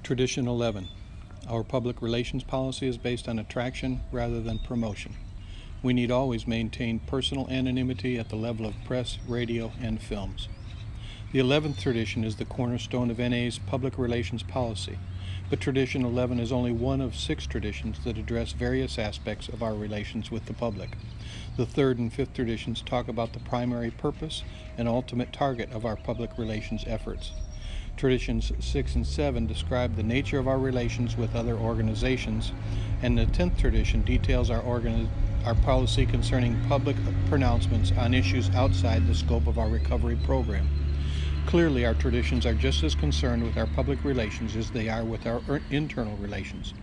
Tradition 11. Our public relations policy is based on attraction rather than promotion. We need always maintain personal anonymity at the level of press, radio, and films. The 11th tradition is the cornerstone of NA's public relations policy, but Tradition 11 is only one of 6 traditions that address various aspects of our relations with the public. The 3rd and 5th traditions talk about the primary purpose and ultimate target of our public relations efforts. Traditions 6 and 7 describe the nature of our relations with other organizations, and the 10th tradition details our policy concerning public pronouncements on issues outside the scope of our recovery program. Clearly, our traditions are just as concerned with our public relations as they are with our internal relations.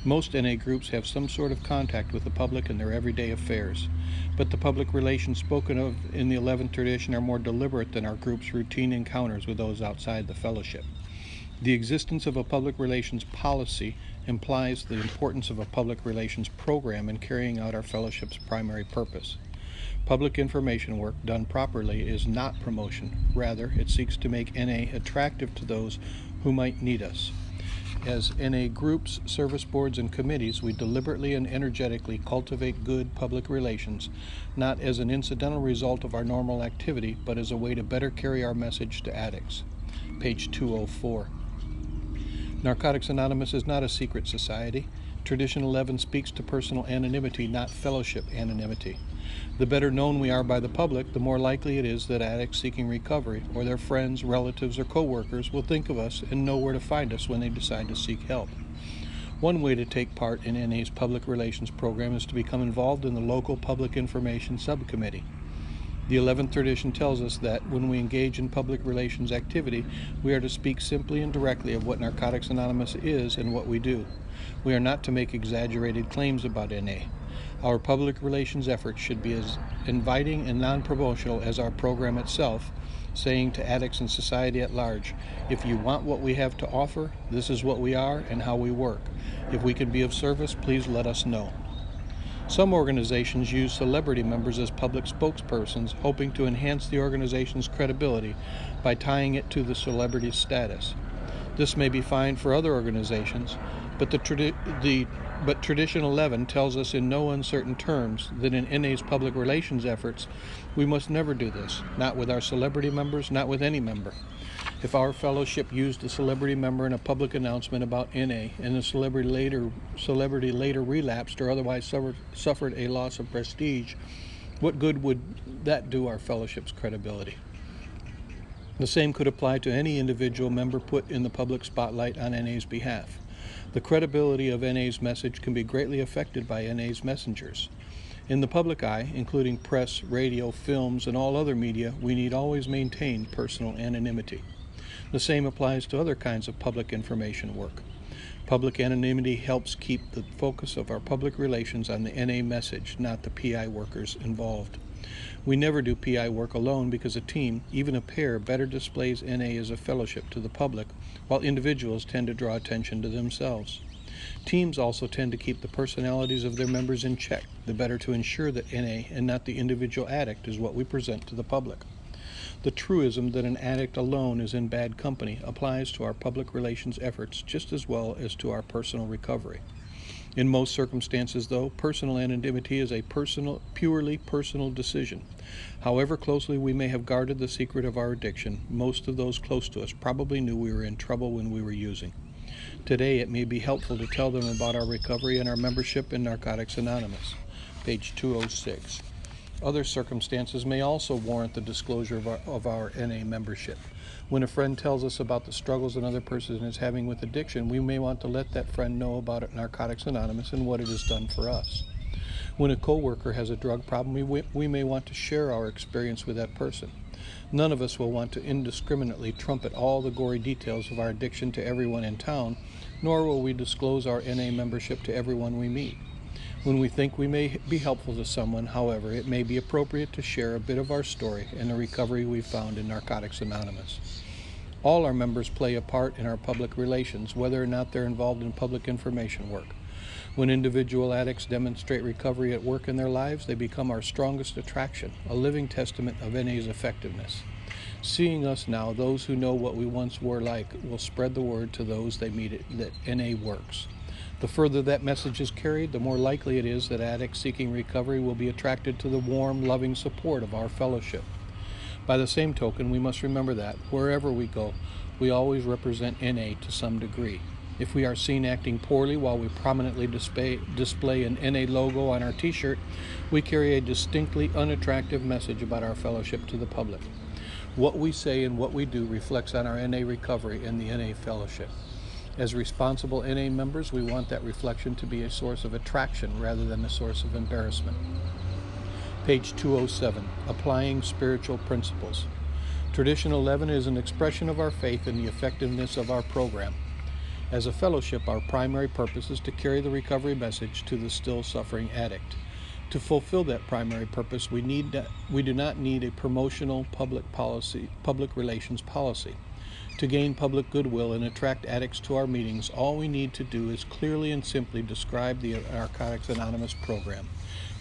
Most NA groups have some sort of contact with the public in their everyday affairs, but the public relations spoken of in the 11th tradition are more deliberate than our group's routine encounters with those outside the fellowship. The existence of a public relations policy implies the importance of a public relations program in carrying out our fellowship's primary purpose. Public information work done properly is not promotion. Rather, it seeks to make NA attractive to those who might need us. As NA groups, service boards, and committees, we deliberately and energetically cultivate good public relations, not as an incidental result of our normal activity, but as a way to better carry our message to addicts. Page 204. Narcotics Anonymous is not a secret society. Tradition 11 speaks to personal anonymity, not fellowship anonymity. The better known we are by the public, the more likely it is that addicts seeking recovery, or their friends, relatives, or co-workers will think of us and know where to find us when they decide to seek help. One way to take part in NA's public relations program is to become involved in the local public information subcommittee. The 11th tradition tells us that when we engage in public relations activity, we are to speak simply and directly of what Narcotics Anonymous is and what we do. We are not to make exaggerated claims about NA. Our public relations efforts should be as inviting and non-promotional as our program itself, saying to addicts and society at large, if you want what we have to offer, this is what we are and how we work. If we can be of service, please let us know. Some organizations use celebrity members as public spokespersons, hoping to enhance the organization's credibility by tying it to the celebrity's status. This may be fine for other organizations, but Tradition 11 tells us in no uncertain terms that in NA's public relations efforts, we must never do this, not with our celebrity members, not with any member. If our fellowship used a celebrity member in a public announcement about NA and the celebrity later relapsed or otherwise suffered a loss of prestige, what good would that do our fellowship's credibility? The same could apply to any individual member put in the public spotlight on NA's behalf. The credibility of NA's message can be greatly affected by NA's messengers. In the public eye, including press, radio, films, and all other media, we need always maintain personal anonymity. The same applies to other kinds of public information work. Public anonymity helps keep the focus of our public relations on the NA message, not the PI workers involved. We never do PI work alone because a team, even a pair, better displays NA as a fellowship to the public, while individuals tend to draw attention to themselves. Teams also tend to keep the personalities of their members in check, the better to ensure that NA and not the individual addict is what we present to the public. The truism that an addict alone is in bad company applies to our public relations efforts just as well as to our personal recovery. In most circumstances, though, personal anonymity is a purely personal decision. However closely we may have guarded the secret of our addiction, most of those close to us probably knew we were in trouble when we were using. Today, it may be helpful to tell them about our recovery and our membership in Narcotics Anonymous. Page 206. Other circumstances may also warrant the disclosure of our NA membership. When a friend tells us about the struggles another person is having with addiction, we may want to let that friend know about Narcotics Anonymous and what it has done for us. When a coworker has a drug problem, we may want to share our experience with that person. None of us will want to indiscriminately trumpet all the gory details of our addiction to everyone in town, nor will we disclose our NA membership to everyone we meet. When we think we may be helpful to someone, however, it may be appropriate to share a bit of our story and the recovery we found in Narcotics Anonymous. All our members play a part in our public relations, whether or not they're involved in public information work. When individual addicts demonstrate recovery at work in their lives, they become our strongest attraction, a living testament of NA's effectiveness. Seeing us now, those who know what we once were like will spread the word to those they meet that NA works. The further that message is carried, the more likely it is that addicts seeking recovery will be attracted to the warm, loving support of our fellowship. By the same token, we must remember that, wherever we go, we always represent NA to some degree. If we are seen acting poorly while we prominently display an NA logo on our t-shirt, we carry a distinctly unattractive message about our fellowship to the public. What we say and what we do reflects on our NA recovery and the NA fellowship. As responsible NA members, we want that reflection to be a source of attraction rather than a source of embarrassment. Page 207, Applying Spiritual Principles. Tradition 11 is an expression of our faith in the effectiveness of our program. As a fellowship, our primary purpose is to carry the recovery message to the still suffering addict. To fulfill that primary purpose, we do not need a promotional public relations policy. To gain public goodwill and attract addicts to our meetings, all we need to do is clearly and simply describe the Narcotics Anonymous program.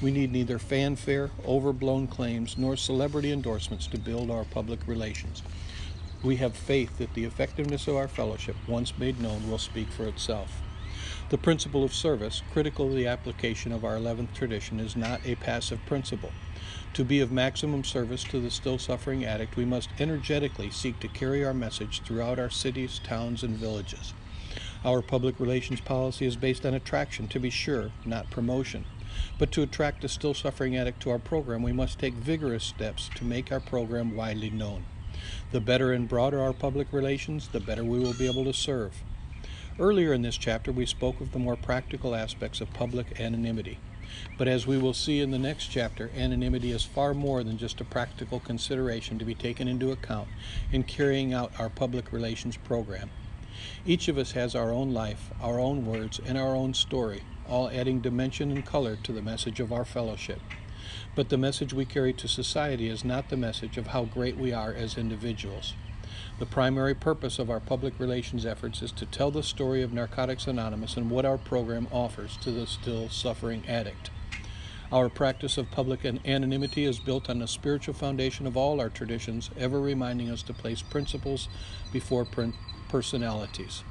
We need neither fanfare, overblown claims, nor celebrity endorsements to build our public relations. We have faith that the effectiveness of our fellowship, once made known, will speak for itself. The principle of service, critical to the application of our 11th tradition, is not a passive principle. To be of maximum service to the still suffering addict, we must energetically seek to carry our message throughout our cities, towns, and villages. Our public relations policy is based on attraction, to be sure, not promotion. But to attract the still suffering addict to our program, we must take vigorous steps to make our program widely known. The better and broader our public relations, the better we will be able to serve. Earlier in this chapter, we spoke of the more practical aspects of public anonymity. But as we will see in the next chapter, anonymity is far more than just a practical consideration to be taken into account in carrying out our public relations program. Each of us has our own life, our own words, and our own story, all adding dimension and color to the message of our fellowship. But the message we carry to society is not the message of how great we are as individuals. The primary purpose of our public relations efforts is to tell the story of Narcotics Anonymous and what our program offers to the still suffering addict. Our practice of public anonymity is built on the spiritual foundation of all our traditions, ever reminding us to place principles before personalities.